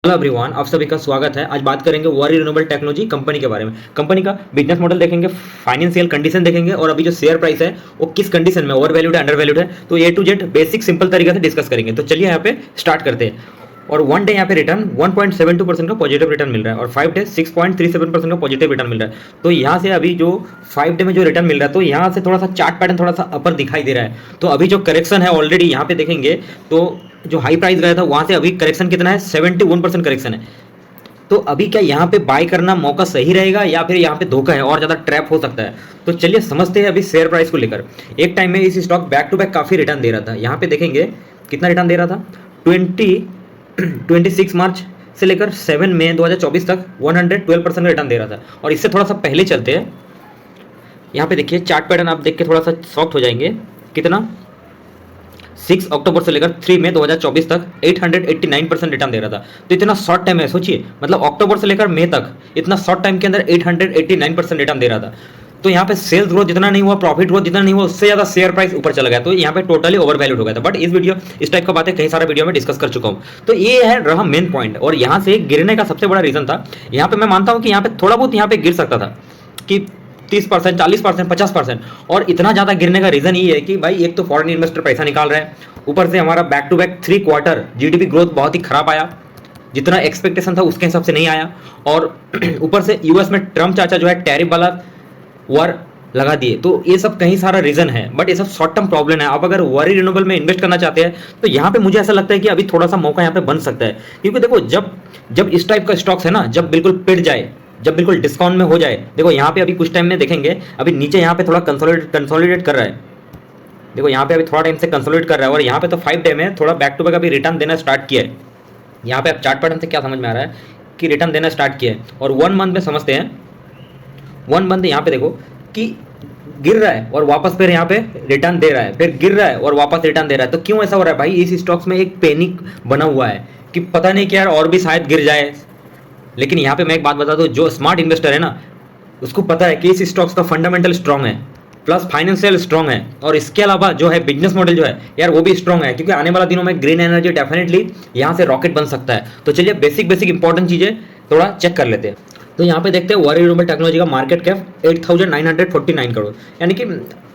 Hello everyone, आप सभी का स्वागत है। आज बात करेंगे वारी रिन्यूएबल टेक्नोलॉजी कंपनी के बारे में। कंपनी का बिजनेस मॉडल देखेंगे, फाइनेंशियल कंडीशन देखेंगे और अभी जो शेयर प्राइस है वो किस कंडीशन में ओवर वैल्यूड है, अंडर वैल्यूड है, तो ए टू जेड बेसिक सिंपल तरीके से डिस्कस करेंगे। तो चलिए यहाँ पे स्टार्ट करते हैं। और वन डे यहाँ पे रिटर्न 1.72% का पॉजिटिव रिटर्न मिल रहा है और 5 डे 6.37% का पॉजिटिव रिटर्न मिल रहा है। तो यहाँ से अभी जो 5 डे में जो रिटर्न मिल रहा है, तो यहाँ से थोड़ा सा चार्ट पैटर्न थोड़ा सा अपर दिखाई दे रहा है। तो अभी जो करेक्शन है ऑलरेडी यहाँ पे देखेंगे तो जो हाई प्राइस गया था वहाँ से अभी करेक्शन कितना है, 71% करेक्शन है। तो अभी क्या यहाँ पे बाय करना मौका सही रहेगा या फिर यहाँ पे धोखा है और ज़्यादा ट्रैप हो सकता है? तो चलिए समझते हैं अभी शेयर प्राइस को लेकर। एक टाइम में इस स्टॉक बैक टू बैक काफ़ी रिटर्न दे रहा था। यहाँ पे देखेंगे कितना रिटर्न दे रहा था, 26 मार्च से लेकर 7 मई 2024 तक 112% का रिटर्न दे रहा था। और इससे थोड़ा सा पहले चलते हैं, यहाँ पे देखिए चार्ट पैटर्न आप देख के थोड़ा सा शॉक्ड हो जाएंगे। कितना, 6 अक्टूबर से लेकर 3 मई 2024 तक 889% रिटर्न दे रहा था। तो इतना शॉर्ट टाइम है, सोचिए, मतलब अक्टूबर से लेकर मई तक इतना शॉर्ट टाइम के अंदर 889% रिटर्न दे रहा था। तो यहाँ पे सेल्स ग्रोथ जितना नहीं हुआ, प्रॉफिट ग्रोथ जितना नहीं हुआ, उससे ज़्यादा शेयर प्राइस ऊपर चला गया। तो यहाँ पे टोटली ओवर वैल्यूड हो गया था। बट इस टाइप का बातें कई सारा वीडियो में डिस्कस कर चुका हूँ। तो ये है रहा मेन पॉइंट। और यहाँ से गिरने का सबसे बड़ा रीजन था, यहाँ पे मैं मानता हूँ कि यहाँ पे थोड़ा बहुत यहाँ पे गिर सकता था कि 30%, 40%, 50%। और इतना ज़्यादा गिरने का रीज़न ये है कि भाई एक तो फॉरेन इन्वेस्टर पैसा निकाल रहा है, ऊपर से हमारा back to back 3 quarter GDP growth बहुत ही खराब आया, जितना एक्सपेक्टेशन था उसके हिसाब से नहीं आया। और ऊपर से यूएस में ट्रम्प चाचा जो है टैरिफ वाला वॉर लगा दिए। तो ये सब कहीं सारा रीजन है, बट ये सब शॉर्ट टर्म प्रॉब्लम है। आप अगर वारी रिन्यूएबल में इन्वेस्ट करना चाहते हैं तो यहाँ पे मुझे ऐसा लगता है कि अभी थोड़ा सा मौका यहाँ पे बन सकता है। क्योंकि देखो, जब इस टाइप का स्टॉक्स है ना, जब बिल्कुल पिट जाए, जब बिल्कुल डिस्काउंट में हो जाए, देखो यहाँ पे अभी कुछ टाइम में देखेंगे, अभी नीचे यहाँ पे थोड़ा कंसोलिडेट कर रहा है। देखो यहाँ पे अभी थोड़ा टाइम से कंसोलिडेट कर रहा है और यहाँ पे तो 5 डे में थोड़ा बैक टू बैक अभी रिटर्न देना स्टार्ट किया है। यहाँ पे अब चार्ट पैटर्न से क्या समझ में आ रहा है कि रिटर्न देना स्टार्ट किया है। और 1 मंथ में समझते हैं, 1 मंथ यहाँ पे देखो कि गिर रहा है और वापस फिर यहाँ पे रिटर्न दे रहा है, फिर गिर रहा है और वापस रिटर्न दे रहा है। तो क्यों ऐसा हो रहा है भाई? इस स्टॉक्स में एक पैनिक बना हुआ है कि पता नहीं क्या यार, और भी शायद गिर जाए। लेकिन यहाँ पे मैं एक बात बता दूं, जो स्मार्ट इन्वेस्टर है ना, उसको पता है कि इस स्टॉक्स का फंडामेंटल स्ट्रांग है, प्लस फाइनेंशियल स्ट्रांग है, और इसके अलावा जो है बिजनेस मॉडल जो है यार वो भी स्ट्रांग है। क्योंकि आने वाला दिनों में ग्रीन एनर्जी डेफिनेटली यहाँ से रॉकेट बन सकता है। तो चलिए बेसिक इंपॉर्टेंट चीज़ें थोड़ा चेक कर लेते हैं। तो यहाँ पे देखते हैं वारी रिन्यूएबल टेक्नोलॉजी का मार्केट कैप 8,949 करोड़, यानी कि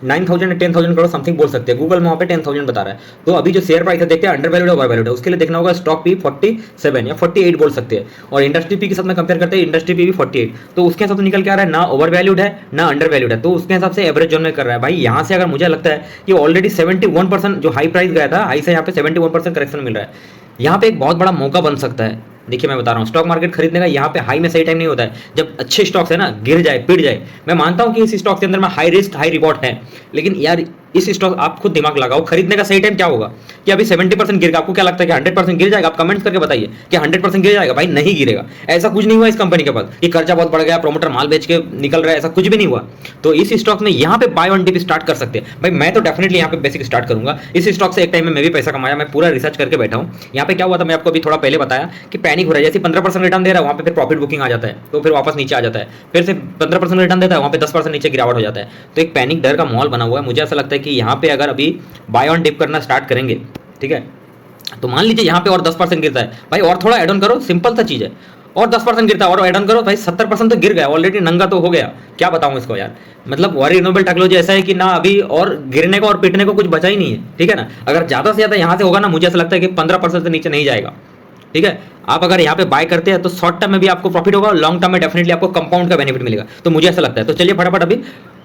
9,000 या 10,000 करोड़ समथिंग बोल सकते हैं। गूगल में वहाँ पे 10,000 बता रहा है। तो अभी जो शेयर प्राइस है देखते हैं अंडर वैल्यूड है ओवर वैल्यूड है, उसके लिए देखना होगा स्टॉक पी 47 या 48 बोल सकते हैं। और इंडस्ट्री पी के साथ में कंपेयर करते हैं, इंडस्ट्री पी भी 48। तो उसके हिसाब से निकल के आ रहा है ना ओवर वैल्यूड है ना अंडर वैल्यूड है। तो उसके हिसाब से एवरेज जोन में कर रहा है भाई। यहाँ से अगर मुझे लगता है कि ऑलरेडी 71% जो हाई प्राइस गया था, हाई से यहाँ पे 71% करेक्शन मिल रहा है। यहाँ पे एक बहुत बड़ा मौका बन सकता है। देखिए मैं बता रहा हूँ, स्टॉक मार्केट खरीदने का यहाँ पे हाई में सही टाइम नहीं होता है। जब अच्छे स्टॉक्स है ना गिर जाए, पिट जाए, मैं मानता हूँ कि इस स्टॉक के अंदर में हाई रिस्क हाई रिवॉर्ड है, लेकिन यार इस स्टॉक आप खुद दिमाग लगाओ, खरीदने का सही टाइम क्या होगा? कि अभी 70% गिर गया, आपको क्या लगता है कि 100% गिर जाएगा? आप कमेंट्स करके बताइए कि 100% गिर जाएगा। भाई नहीं गिरेगा, ऐसा कुछ नहीं हुआ इस कंपनी के पास कि कर्जा बहुत बढ़ गया, प्रोमोटर माल बेच के निकल रहा है, ऐसा कुछ भी नहीं हुआ। तो इस स्टॉक में यहाँ पे बाय ऑन डिप स्टार्ट कर सकते हैं भाई। मैं तो डेफिनेटली यहाँ पे बेसिक स्टार्ट करूंगा। इस स्टॉक से एक टाइम में मैं भी पैसा कमाया, मैं पूरा रिसर्च करके बैठा हूँ। यहाँ पे क्या हुआ था, मैं आपको अभी थोड़ा पहले बताया कि पैनिक हो रहा है। जैसे 15% रिटर्न दे रहा है, वहाँ पे फिर प्रॉफिट बुकिंग आ जाता है, तो फिर वापस नीचे आ जाता है। फिर से 15% रिटर्न देता है, वहाँ पे 10% नीचे गिरावट हो जाता है। तो एक पैनिक डर का माहौल बना हुआ है। मुझे ऐसा लगता है कि यहाँ पे अगर बाय ऑन डिप करना स्टार्ट करेंगे, ठीक है, तो मान लीजिए यहाँ पे और 10% गिरता है भाई, और थोड़ा एड ऑन करो, सिंपल सा चीज है। और 10% गिरता है और एड ऑन करो भाई, 70% तो गिर गया ऑलरेडी, नंगा तो हो गया। क्या बताऊं इसको यार, मतलब वारी रिन्यूएबल टेक्नोलॉजी ऐसा है कि ना अभी और गिरने को और पिटने को कुछ बचा ही नहीं है, ठीक है ना। अगर ज्यादा से ज्यादा यहाँ से होगा ना, मुझे ऐसा लगता है कि 15% से नीचे नहीं जाएगा, ठीक है। आप अगर यहाँ पे बाय करते हैं तो शॉर्ट टर्म में भी आपको प्रॉफिट होगा, लॉन्ग टर्म में डेफिनेटली आपको कंपाउंड का बेनिफिट मिलेगा। तो मुझे ऐसा लगता है। तो चलिए फटाफट अभी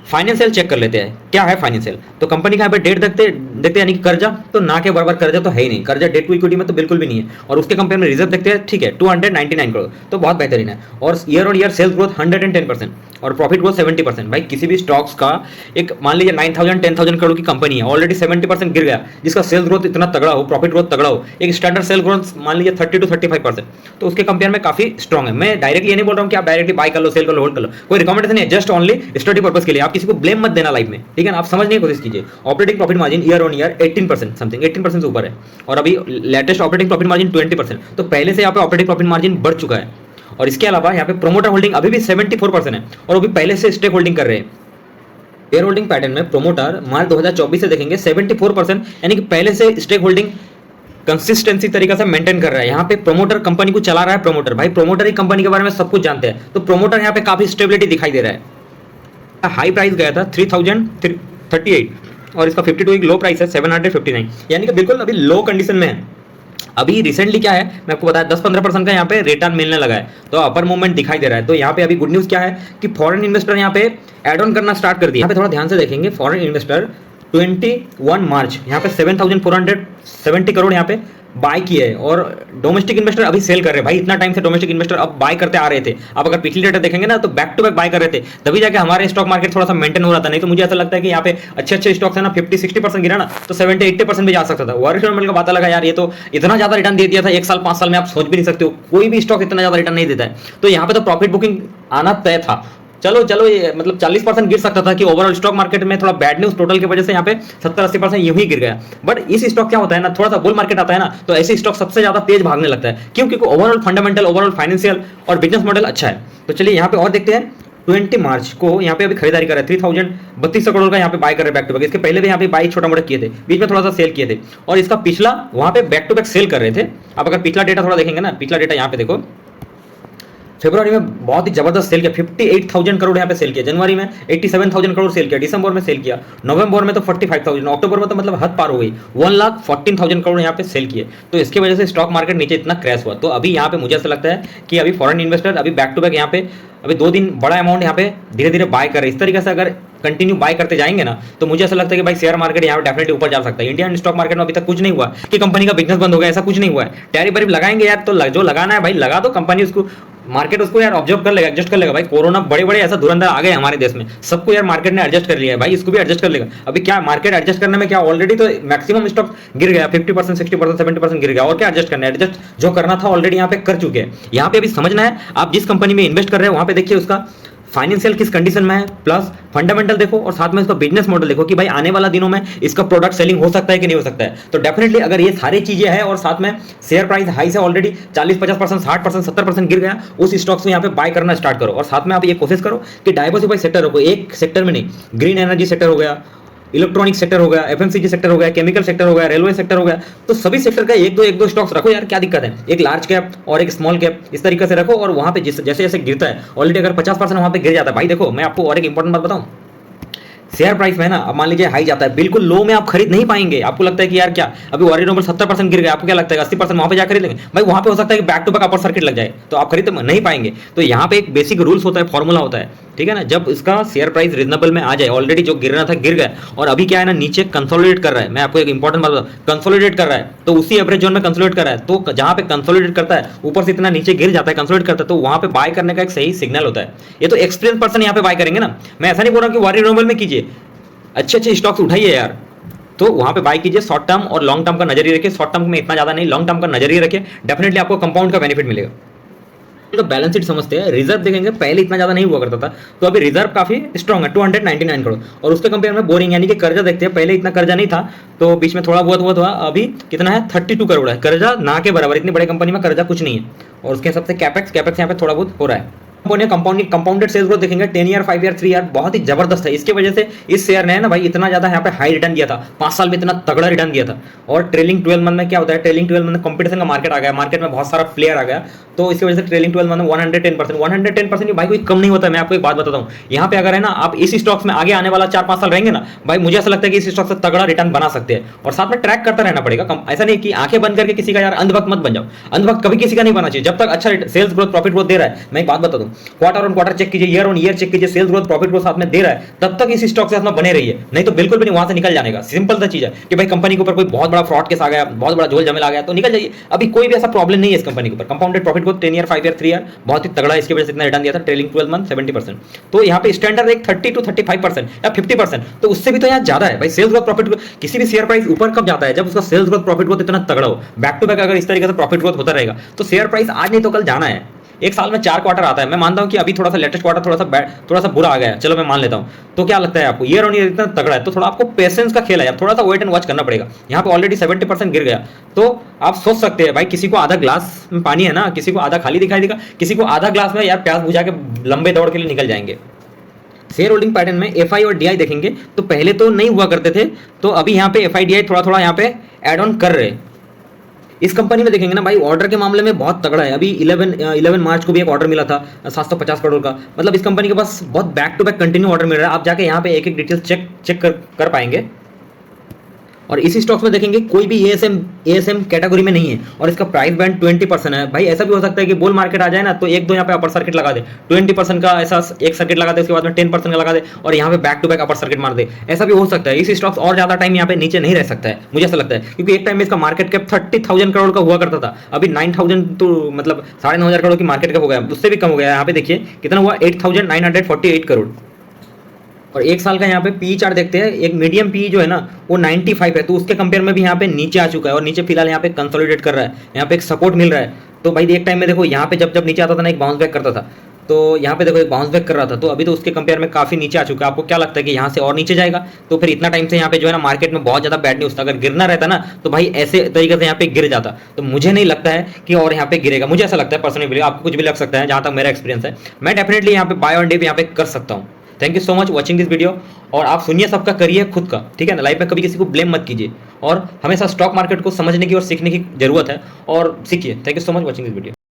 फाइनेंशियल चेक कर लेते हैं क्या है फाइनेंशियल। तो कंपनी का यहाँ पे डेट देखते देखते, यानी कि कर्जा तो ना के बराबर कर्जा तो है ही नहीं, कर्जा डेट टू इक्विटी में तो बिल्कुल भी नहीं है। और उसके कंपेयर में रिजर्व देखते हैं, ठीक है, 299 करोड़, तो बहुत बेहतरीन है। और year on year sales growth 110% और प्रॉफिट ग्रोथ 70%। भाई किसी भी स्टॉक्स का एक मान लीजिए 9,000 10,000 करोड़ की कंपनी है, ऑलरेडी 70% गिर गया, जिसका सेल्स ग्रोथ इतना तगड़ा हो, प्रॉफिट ग्रोथ तगड़ा हो, एक स्टैंडर्ड सेल ग्रोथ मान लीजिए 30 to 35%, तो उसके कंपेयर में काफी स्ट्रॉग है। मैं डायरेक्टली ये नहीं बोल रहा हूँ कि आप डायरेक्टली बाय कर लो, सेल कर लो, होल्ड कर लो, कोई रिकमेंडेशन नहीं है, जस्ट ओनली स्टडी पर्पस के लिए। आप किसी को ब्लेम मत देना लाइफ में, ठीक है ना। आप समझने की कोशिश कीजिए। Operating profit margin year on year 18% something, 18% से ऊपर है। और अभी लेटेस्ट ऑपरेटिंग प्रॉफिट मार्जिन 20%, तो पहले से यहाँ पे ऑपरेटिंग प्रॉफिट मार्जिन बढ़ चुका है। और इसके अलावा यहाँ पे प्रोमोटर होल्डिंग अभी भी 74% है, और अभी पहले से स्टेक होल्डिंग कर रहे हैं। शेयर होल्डिंग पैटर्न में प्रोमोटर मार्च 2024 से देखेंगे 74%, यानी कि पहले से स्टेक होल्डिंग कंसिस्टेंसी तरीके से मेंटेन कर रहा है। यहाँ पे प्रोमोटर कंपनी को चला रहा है, प्रोमोटर भाई, प्रोमोटर ही कंपनी के बारे में सब कुछ जानते हैं, तो प्रोमोटर यहाँ पे काफी स्टेबिलिटी दिखाई दे रहा है। हाई प्राइस गया था 3038 और इसका 52 वीक लो प्राइस है 759, यानी कि बिल्कुल अभी लो कंडीशन में है। अभी रिसेंटली क्या है मैं आपको बताया 10-15% का यहाँ पे रिटर्न मिलने लगा है, तो अपर मूवमेंट दिखाई दे रहा है। तो यहाँ पे अभी गुड न्यूज़ क्या है कि फॉरेन इन्वेस्टर यहाँ पे एड ऑन करना स्टार्ट कर दिया। यहाँ पे थोड़ा ध्यान से देखेंगे, फॉरेन इन्वेस्टर 21 मार्च यहाँ पे 7,470 करोड़ यहाँ पे बाय किए हैं और डोमेस्टिक इन्वेस्टर अभी सेल कर रहे हैं। भाई इतना टाइम से डोमेस्टिक इन्वेस्टर अब बाय करते आ रहे थे, अब अगर पिछली डेटा देखेंगे ना तो बैक टू बैक बाय कर रहे थे, तभी जाके हमारे स्टॉक मार्केट थोड़ा सा मेंटेन हो रहा था। नहीं तो मुझे ऐसा लगता है कि यहाँ पे अच्छे स्टॉक्स है ना 50-60% गिरा ना तो 70-80% भी जा सकता था। वॉरेन बफेट का पता लगा यार ये तो इतना ज्यादा रिटर्न दे दिया था 1 साल 5 साल में, आप सोच भी नहीं सकते हो कोई भी स्टॉक इतना ज्यादा रिटर्न नहीं देता है। तो यहाँ पे तो प्रॉफिट बुकिंग आना तय था। चलो ये मतलब 40% गिर सकता था कि ओवरऑल स्टॉक मार्केट में थोड़ा बैड न्यूज टोटल की वजह से यहाँ पे 70-80% यूं ही गिर गया। बट इस स्टॉक क्या होता है ना, थोड़ा सा बुल मार्केट आता है ना तो ऐसे स्टॉक सबसे ज्यादा तेज भागने लगता है, क्योंकि ओवरऑल फंडामेंटल, ओवरऑल फाइनेंशियल और बिजनेस मॉडल अच्छा है। तो चलिए यहाँ पे और देखते हैं। 20 मार्च को यहाँ पे अभी खरीदारी कर रहा है 3200 करोड़ का यहाँ पे बाय कर रहे हैं बैक टू बैक। इसके पहले भी यहाँ पे बाई छोटा मोटा किए थे, बीच में थोड़ा सा सेल किए थे, और इसका पिछला वहाँ पे बैक टू बैक सेल कर रहे थे। अब अगर पिछला डेटा थोड़ा देखेंगे ना, पिछला डेटा यहाँ पे देखो, फरवरी में बहुत ही जबरदस्त सेल किया, 58,000 करोड़ यहाँ पे सेल किया, जनवरी में 87,000 करोड़ सेल किया, दिसंबर में सेल किया, नवंबर में तो 45,000, अक्टूबर में तो मतलब हद पार हो गई, 1,14,000 करोड़ यहाँ पे सेल किए। तो इसकी वजह से स्टॉक मार्केट नीचे इतना क्रैश हुआ। तो अभी यहाँ पे मुझे ऐसा लगता है कि अभी फॉरेन इन्वेस्टर अभी बैक टू बैक यहाँ पे अभी 2 दिन बड़ा अमाउंट यहाँ पे धीरे धीरे बाय कर रहे हैं। इस तरीके से अगर कंटिन्यू बाय करते जाएंगे ना तो मुझे ऐसा लगता है कि भाई शेयर मार्केट यहाँ पे डेफिनेटली ऊपर जा सकता है। इंडियन स्टॉक मार्केट में अभी तक कुछ नहीं हुआ कि कंपनी का बिजनेस बंद हो गया, ऐसा कुछ नहीं हुआ है। टैरिफ वैरिफ लगाएंगे यार तो जो लगाना है भाई लगा दो, कंपनी उसको मार्केट उसको यार ऑब्जर्व कर लेगा, एडजस्ट कर लेगा। भाई कोरोना बड़े ऐसा धुरंधर आ गए हमारे देश में, सबको यार मार्केट ने एडजस्ट कर लिया है, भाई इसको भी एडजस्ट कर लेगा। अभी क्या मार्केट एडजस्ट करने में क्या ऑलरेडी तो मैक्सिमम स्टॉक गिर गया, 50%, 60%, 70% गिर गया, और क्या एडजस्ट करना है, एडजस्ट जो करना था ऑलरेडी यहाँ पे कर चुके हैं। यहाँ पे अभी समझना है आप जिस कंपनी में इन्वेस्ट कर रहे हैं वहां पे देखिए उसका फाइनेंशियल किस कंडीशन में है, प्लस फंडामेंटल देखो और साथ में इसका बिजनेस मॉडल देखो कि भाई आने वाला दिनों में इसका प्रोडक्ट सेलिंग हो सकता है कि नहीं हो सकता है। तो डेफिनेटली अगर ये सारी चीजें हैं और साथ में शेयर प्राइस हाई से ऑलरेडी 40-50%, 60%, 70% गिर गया, उस स्टॉक्स में यहाँ पे बाय करना स्टार्ट करो। और साथ में आप ये कोशिश करो कि डाइवर्सिफाई सेक्टर रखो, एक सेक्टर में नहीं। ग्रीन एनर्जी सेक्टर हो गया, इलेक्ट्रॉनिक सेक्टर हो गया, एफएमसीजी सेक्टर हो गया, केमिकल सेक्टर हो गया, रेलवे सेक्टर हो गया, तो सभी सेक्टर का एक दो स्टॉक्स रखो यार, क्या दिक्कत है। एक लार्ज कैप और एक स्मॉल कैप इस तरीके से रखो, और वहां पे जैसे जैसे गिरता है ऑलरेडी अगर 50% वहां पे गिर जाता है, भाई देखो मैं आपको और एक इंपॉर्टेंट बात बताऊं, शेयर प्राइस में ना अब मान लीजिए हाई जाता है, बिल्कुल लो में आप खरीद नहीं पाएंगे। आपको लगता है कि यार क्या अभी वॉरेन बफेट 70% गिर गया, आपको क्या लगता है 80% वहां पे जाकर खरीद लेंगे, भाई वहां पे हो सकता है कि back to back upper circuit लग जाए तो आप खरीद नहीं पाएंगे। तो यहाँ पे एक बेसिक रूल्स होता है, फॉर्मूला होता है, ठीक है ना। जब इसका शेयर प्राइस रीजनेबल में आ जाए, ऑलरेडी जो गिरना था गिर गया और अभी क्या है ना नीचे कंसोलिडेट कर रहा है, मैं आपको एक इंपॉर्टेंट बात बताऊं, कंसोलिडेट कर रहा है तो उसी एवरेज जोन में कंसोलिडेट कर रहा है, तो जहां पे कंसोलिडेट करता है ऊपर से इतना नीचे गिर जाता है, कंसोलिडेट करता है, तो वहां पे बाय करने का एक सही सिग्नल होता है। ये तो एक्सपीरियंस पर्सन यहाँ पे बाय करेंगे ना, मैं ऐसा नहीं बोल रहा कि वॉरेन बफेट में कीजिए, अच्छे स्टॉक्स उठाइए यार, तो वहां पे बाय कीजिए। शॉर्ट टर्म और लॉन्ग टर्म का नजरिए रखिए, शॉर्ट टर्म में इतना ज्यादा नहीं, लॉन्ग टर्म का नजरिए रखिए, डेफिनेटली आपको कंपाउंड का बेनिफिट मिलेगा। तो बैलेंस शीट समझते हैं, रिजर्व देखेंगे पहले इतना ज्यादा नहीं हुआ करता था, तो अभी रिजर्व काफी स्ट्रॉन्ग है 299 करोड़, और उसके कंपेयर में बोरिंग यानी कि कर्जा देखते हैं, पहले इतना कर्जा नहीं था तो बीच में थोड़ा बहुत हुआ था, अभी कितना है 32 करोड़ है कर्जा, ना के बराबर, इतनी बड़ी कंपनी में कर्जा कुछ नहीं है। और उसके हिसाब से कैपेक्स यहाँ पे थोड़ा बहुत हो रहा है। कंपाउंडेड सेल्स ग्रोथ देखेंगे 10 ईयर, 5 ईयर, 3 ईयर बहुत ही जबरदस्त है। इसकी वजह से इस शेयर ने ना भाई इतना ज्यादा यहाँ पे हाई रिटर्न दिया था, 5 साल में इतना तगड़ा रिटर्न दिया था। और ट्रेलिंग 12 मंथ में क्या होता है, ट्रेलिंग 12 मंथ कंपटीशन का मार्केट आ गया, मार्केट में बहुत सारा प्लेयर आ गया, तो इसकी वजह से ट्रेलिंग 12 मंथ में 110% भाई कोई कम नहीं होता है। मैं आपको एक बात बताता हूँ, यहाँ पे अगर है ना आप इस स्टॉक्स में आगे आने वाला 4-5 साल रहेंगे ना भाई, मुझे ऐसा लगता है कि इस स्टॉक से तगड़ा रिटर्न बना सकते हैं। और साथ में ट्रैक करता रहना पड़ेगा, ऐसा नहीं कि आंखें बंद करके किसी का यार अंधभक्त मत बन जाओ, अंधभक्त कभी किसी का नहीं बना चाहिए जब तक अच्छा सेल्स ग्रोथ प्रॉफिट ग्रोथ दे रहा है। मैं एक बात बता दूं, क्वार्टर ऑन क्वार्टर चेक कीजिए, ईयर ऑन ईयर चेक कीजिए, सेल्स ग्रोथ प्रॉफिट ग्रोथ साथ में दे रहा है, तब तक इस स्टॉक से अपना बने रहिए, नहीं तो बिल्कुल भी नहीं, वहां से निकल जाने का। सिंपल सा चीज है कि भाई कंपनी के ऊपर कोई बहुत बड़ा फ्रॉड केस आ गया, बहुत बड़ा झोल झमेला आ गया तो निकल जाइए, अभी कोई भी ऐसा प्रॉब्लम नहीं है इस कंपनी के ऊपर। Compounded profit growth 10 year, 5 year, 3 year बहुत ही तगड़ा है, इसकी वजह से इतना रिटर्न दिया था। ट्रेलिंग 12 मंथ 70%, तो यहाँ पे स्टैंडर्ड एक 30 to 35% या 50%, तो उससे भी तो यहाँ ज्यादा है भाई। सेल्स ग्रोथ प्रॉफिट किसी भी शेयर प्राइस ऊपर कब जाता है, जब उसका सेल्स ग्रोथ प्रॉफिट ग्रोथ इतना तगड़ा हो, बैक टू बैक अगर इस तरीके से प्रॉफिट ग्रोथ होता रहेगा तो शेयर प्राइस आज नहीं तो कल जाना है। एक साल में 4 क्वार्टर आता है, मैं मानता हूं कि अभी थोड़ा सा लेटेस्ट क्वार्टर थोड़ा सा बुरा आ गया है, चलो मैं मान लेता हूं। तो क्या लगता है आपको, ईयर ऑन ईयर इतना तगड़ा है तो थोड़ा आपको पेशेंस का खेल है यार, थोड़ा सा वेट एंड वॉच करना पड़ेगा। यहाँ पे ऑलरेडी 70% गिर गया, तो आप सोच सकते हैं भाई किसी को आधा ग्लास में पानी है ना, किसी को आधा खाली दिखाई देगा, किसी को आधा ग्लास में यार प्यास बुझा के लंबे दौड़ के लिए निकल जाएंगे। शेयर होल्डिंग पैटर्न में एफआई और डीआई देखेंगे तो पहले तो नहीं हुआ करते थे, तो अभी यहाँ पे एफआई डीआई थोड़ा थोड़ा यहाँ पे एड ऑन कर रहे, इस कंपनी में देखेंगे ना भाई, ऑर्डर के मामले में बहुत तगड़ा है। अभी 11 मार्च को भी एक ऑर्डर मिला था 750 करोड़ का। मतलब इस कंपनी के पास बहुत back to back continue order मिल रहा है। आप जाके यहाँ पे एक एक डिटेल्स चेक कर पाएंगे। और इसी स्टॉक्स में देखेंगे कोई भी एएसएम कैटेगरी में नहीं है, और इसका प्राइस बैंड 20% है। भाई ऐसा भी हो सकता है कि बुल मार्केट आ जाए ना, तो एक दो यहाँ पे अपर सर्किट लगा दे, 20% का ऐसा एक सर्किट लगा दे, उसके बाद में 10% का लगा दे, और यहाँ पे back to back upper circuit मार दे। ऐसा भी हो सकता है। इस स्टॉक्स और ज्यादा टाइम यहाँ पे नीचे नहीं रह सकता है, मुझे ऐसा लगता है, क्योंकि एक टाइम में इसका मार्केट कैप 30,000 करोड़ का हुआ करता था। अभी 9,000 तो मतलब 9,500 करोड़ की मार्केट कैप हो गया, उससे भी कम हो गया। यहाँ पे देखिए कितना हुआ, 8,948 करोड़। और एक साल का यहाँ पे पी चार्ट देखते हैं, एक मीडियम पी जो है ना वो 95 है, तो उसके कंपेयर में भी यहाँ पे नीचे आ चुका है, और नीचे फिलहाल यहाँ पे कंसोलिडेट कर रहा है, यहाँ पे एक सपोर्ट मिल रहा है। तो भाई एक टाइम में देखो यहाँ पे जब नीचे आता था ना, एक बाउंस बैक करता था, तो यहाँ पे देखो एक बाउंस बैक कर रहा था, तो अभी तो उसके कंपेयर में काफी नीचे आ चुका है। आपको क्या लगता है कि यहाँ से और नीचे जाएगा? तो फिर इतना टाइम से यहाँ पे जो है ना मार्केट में बहुत ज्यादा बैड न्यूज था, अगर गिरना रहता ना तो भाई ऐसे तरीके से यहाँ पे गिर जाता। तो मुझे नहीं लगता है कि और यहाँ पे गिरेगा, मुझे ऐसा लगता है पर्सनली। आपको कुछ भी लग सकता है, जहां तक मेरा एक्सपीरियंस है, मैं डेफिनेटली यहाँ पे बाय ऑन डिप यहाँ पे कर सकता हूँ। Thank you so much watching this video. और आप सुनिए, सबका करिए खुद का, ठीक है ना। लाइफ में कभी किसी को ब्लेम मत कीजिए, और हमेशा स्टॉक मार्केट को समझने की और सीखने की जरूरत है, और सीखिए। Thank you so much watching this video.